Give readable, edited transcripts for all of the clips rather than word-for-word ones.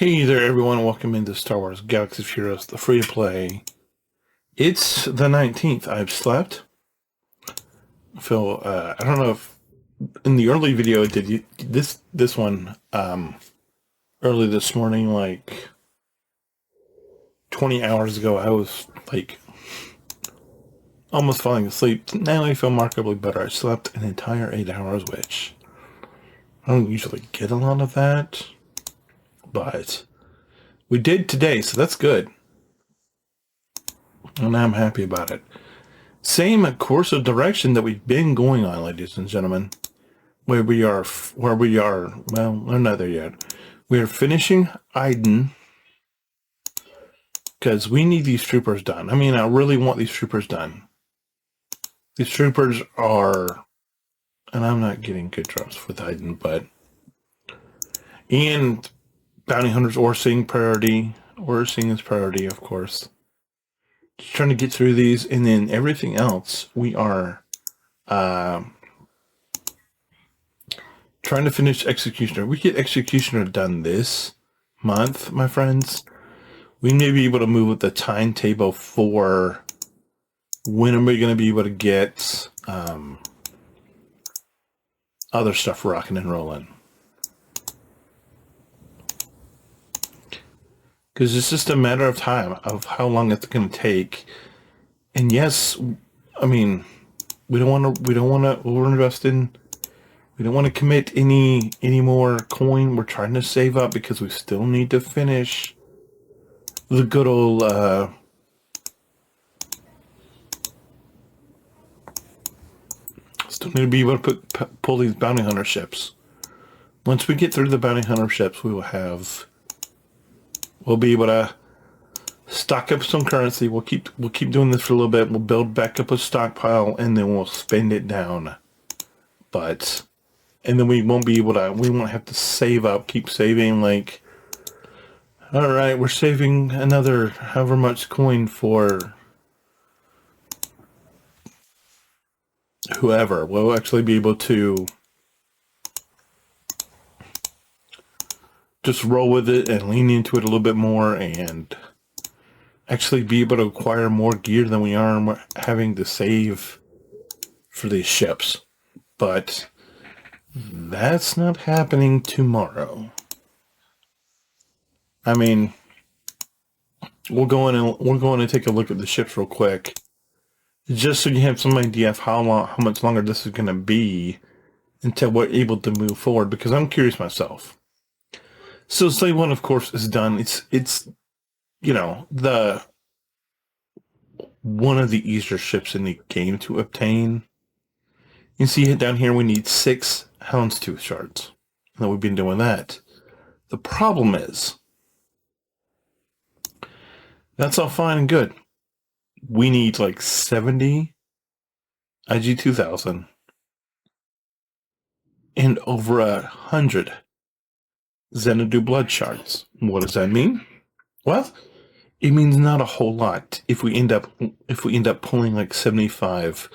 Hey there, everyone. Welcome into Star Wars Galaxy of Heroes, the free-to-play. It's the 19th. I've slept. Phil, I don't know if in the early video, did you this one early this morning, like 20 hours ago, I was like almost falling asleep. Now I feel markedly better. I slept an entire 8 hours, which I don't usually get a lot of that, but we did today, so that's good. And I'm happy about it. Same course of direction that we've been going on, ladies and gentlemen. Well, we're not there yet. We are finishing Iden because we need these troopers done. I mean, I really want these troopers done. These troopers are, and I'm not getting good drops with Iden, and bounty hunters or seeing priority, or seeing is priority, of course. Just trying to get through these, and then everything else we are trying to finish Executioner. We get Executioner done this month, my friends. We may be able to move with the timetable for when are we going to be able to get other stuff rocking and rolling. Because it's just a matter of time of how long it's going to take. And yes, I mean, we don't want to overinvest in. We don't want to commit any more coin. We're trying to save up because we still need to finish the good old still need to be able to pull these bounty hunter ships. Once we get through the bounty hunter ships, we'll be able to stock up some currency. We'll keep doing this for a little bit. We'll build back up a stockpile and then we'll spend it down. And then we won't have to save up, keep saving, like, all right, we're saving another however much coin for whoever. We'll actually be able to just roll with it and lean into it a little bit more and actually be able to acquire more gear than we are having to save for these ships. But that's not happening tomorrow. I mean, we'll go in and take a look at the ships real quick, just so you have some idea of how much longer this is going to be until we're able to move forward. Because I'm curious myself. So Slave 1, of course, is done. It's the one of the easier ships in the game to obtain. You see it down here, we need 6 Houndstooth shards. And we've been doing that. The problem is, that's all fine and good. We need like 70 IG-2000 and over 100 Xanadu blood shards. What does that mean? Well, it means not a whole lot if we end up pulling like 75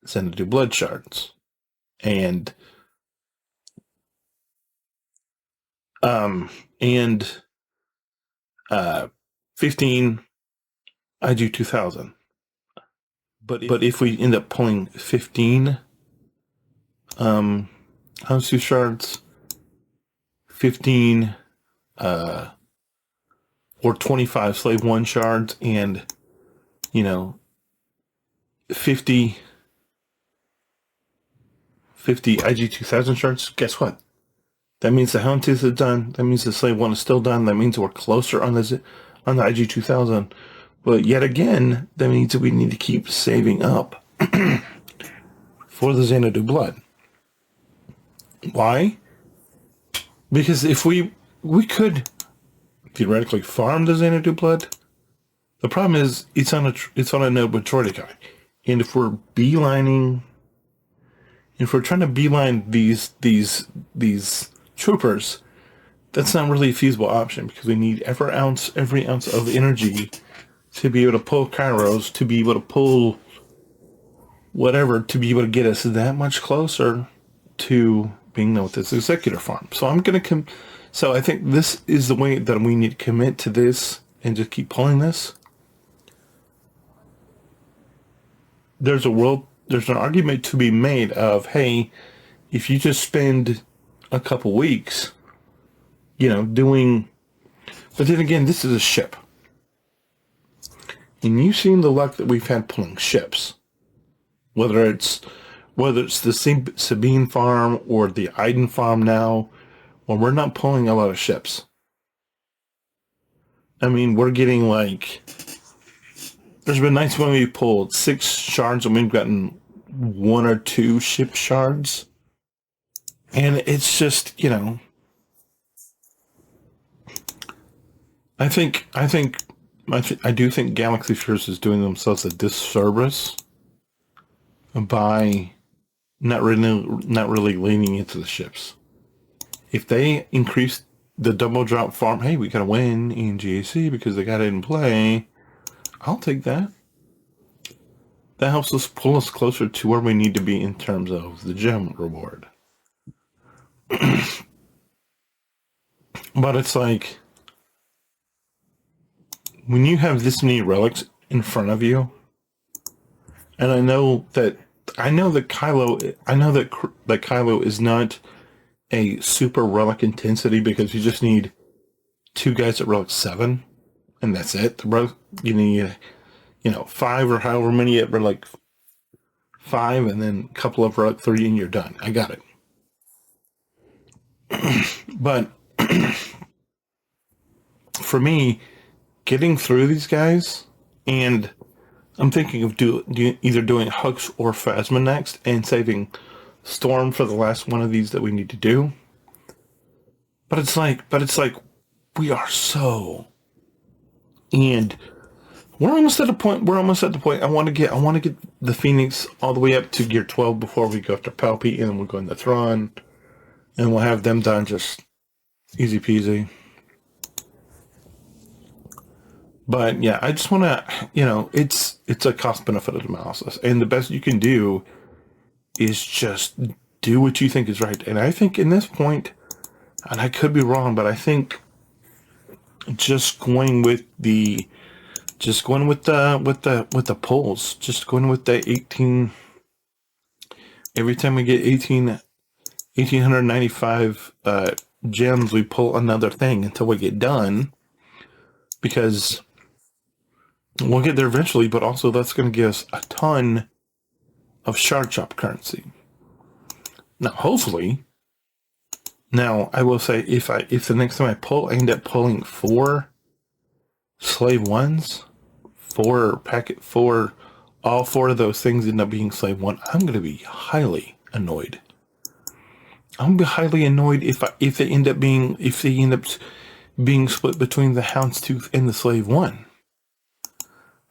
Xanadu blood shards and 15 IG-2000. But if we end up pulling 15 Houndstooth shards, 15 or 25 Slave 1 shards, and 50 IG-2000 shards, guess what? That means the Houndstooth is done. That means the Slave 1 is still done. That means we're closer on the IG-2000. But yet again, that means that we need to keep saving up for the Xanadu blood. Why? Because if we could theoretically farm the Xanadu blood, the problem is it's on a node with Troidekai. And if we're trying to beeline these troopers, that's not really a feasible option because we need every ounce of energy to be able to pull Kairos, to be able to pull whatever, to be able to get us that much closer to being done with this executor farm. So I'm going to So I think this is the way that we need to commit to this and just keep pulling this. There's an argument to be made of, hey, if you just spend a couple weeks, doing, but then again, this is a ship. And you've seen the luck that we've had pulling ships. Whether it's the Sabine farm or the Iden farm now, well, we're not pulling a lot of ships. I mean, we're getting there's been nights when we pulled 6 shards and we've gotten 1 or 2 ship shards. And it's just, I do think Galaxy Fears is doing themselves a disservice by not really leaning into the ships. If they increase the double drop farm, hey, we got to win in GAC because they got it in play, I'll take that. That helps us pull us closer to where we need to be in terms of the gem reward. But it's like, when you have this many relics in front of you, and I know that Kylo is not a super relic intensity because you just need 2 guys at relic 7, and that's it. You need 5 or however many at relic 5, and then a couple of relic 3, and you're done. I got it. But for me, getting through these guys, and I'm thinking of either doing Hux or Phasma next, and saving Storm for the last one of these that we need to do. But it's like we are so, and we're almost at the point. I want to get the Phoenix all the way up to gear 12 before we go after Palpy, and then we'll go into Thrawn, and we'll have them done just easy peasy. But yeah, I just want to, it's a cost benefit analysis, and the best you can do is just do what you think is right. And I think in this point, and I could be wrong, but I think just going with the polls, just going with the 18. Every time we get 1,895 gems, we pull another thing until we get done, because we'll get there eventually, but also that's going to give us a ton of shard shop currency. Now, hopefully, I will say, if the next time I pull, I end up pulling 4 slave 1s, 4 all 4 of those things end up being slave 1, I'm going to be highly annoyed. I'm going to be highly annoyed if they end up being split between the Houndstooth and the slave 1.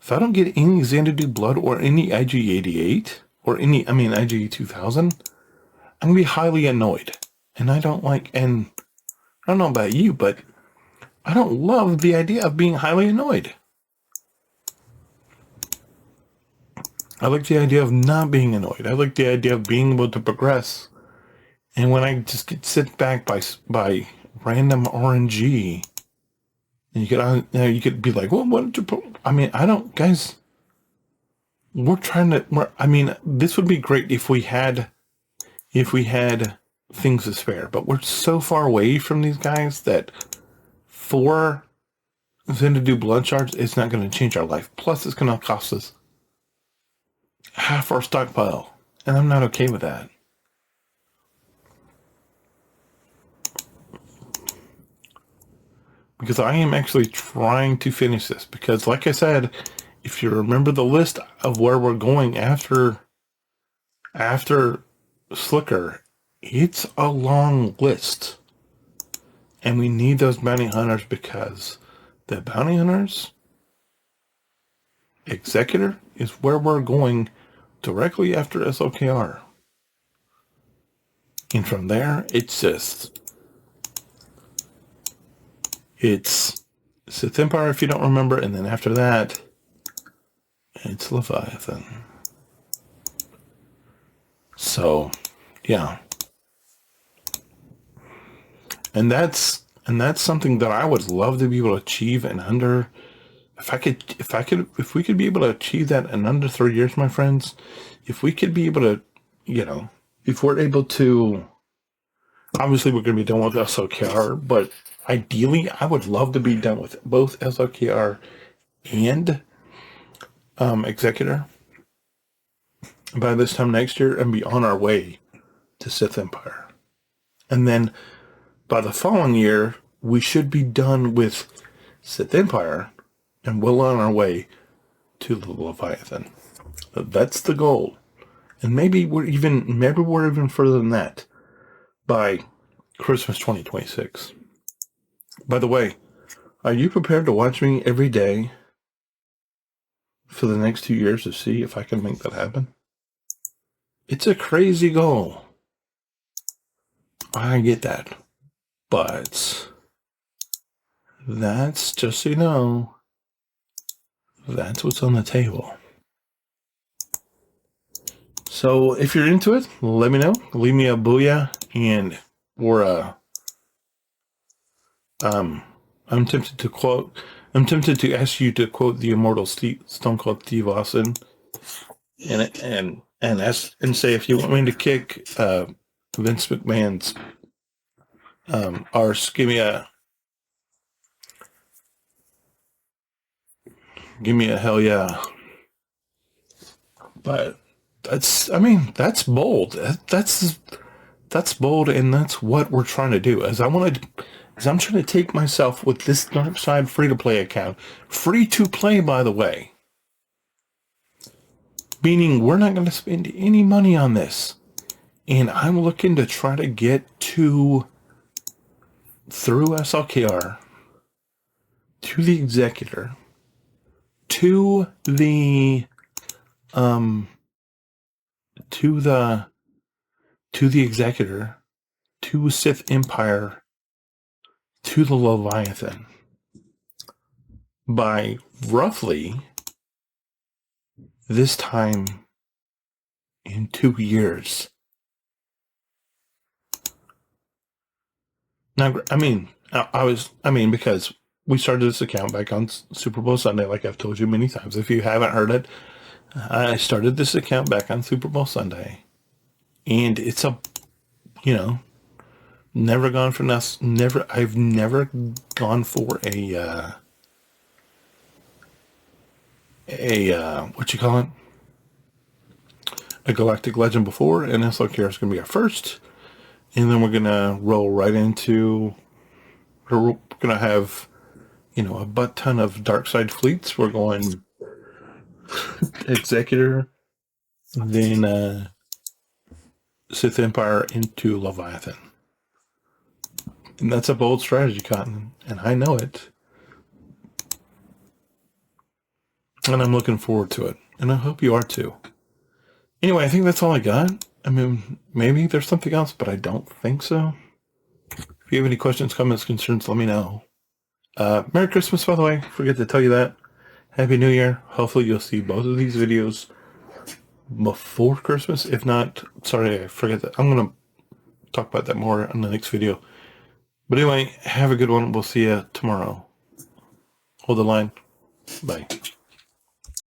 If I don't get any Xanadu Blood or any IG-88 or IG-2000, I'm going to be highly annoyed. And I don't know about you, but I don't love the idea of being highly annoyed. I like the idea of not being annoyed. I like the idea of being able to progress. And when I just get sent back by random RNG, and you could be like, well, what did you put? Guys, this would be great if we had things to spare, but we're so far away from these guys that 4 Xanadu blood shards is not going to change our life. Plus, it's going to cost us half our stockpile, and I'm not okay with that. Because I am actually trying to finish this. Because, like I said, if you remember the list of where we're going after Slicker, it's a long list. And we need those bounty hunters, because the bounty hunters Executor is where we're going directly after SOKR. And from there, it's Sith Empire, if you don't remember, and then after that, it's Leviathan. So, yeah. And that's And that's something that I would love to be able to achieve in under, if we could be able to achieve that in under 3 years, my friends, if we could be able to, if we're able to, obviously we're going to be done with SLKR, but ideally I would love to be done with both SLKR and Executor by this time next year and be on our way to Sith Empire. And then by the following year, we should be done with Sith Empire and well on our way to the Leviathan. That's the goal. And maybe we're even further than that by Christmas 2026. By the way, are you prepared to watch me every day for the next 2 years to see if I can make that happen? It's a crazy goal. I get that. But that's, just so you know, that's what's on the table. So if you're into it, let me know. Leave me a booyah or a I'm tempted to ask you to quote the immortal Stone Cold Steve Austin and say if you want me to kick Vince McMahon's arse, give me a hell yeah. But that's bold. That's bold, and that's what we're trying to do. As I'm trying to take myself with this Dark Side free-to-play account, free to play, by the way, meaning we're not going to spend any money on this, and I'm looking to try to get through SLKR, to the Executor, to the Executor, to Sith Empire, to the Leviathan by roughly this time in 2 years. Now, because we started this account back on Super Bowl Sunday, like I've told you many times. If you haven't heard it, I started this account back on Super Bowl Sunday, and it's never gone for nothing. I've never gone for a what you call it? A Galactic Legend before, and SLKR is going to be our first. And then we're going to roll right into, we're going to have, a butt ton of dark side fleets. We're going Executor, then Sith Empire into Leviathan. And that's a bold strategy, Cotton, and I know it. And I'm looking forward to it. And I hope you are too. Anyway, I think that's all I got. Maybe there's something else, but I don't think so. If you have any questions, comments, concerns, let me know. Merry Christmas, by the way. Forget to tell you that. Happy New Year. Hopefully you'll see both of these videos before Christmas. If not, sorry, I forget that. I'm going to talk about that more in the next video. But anyway, have a good one. We'll see you tomorrow. Hold the line. Bye.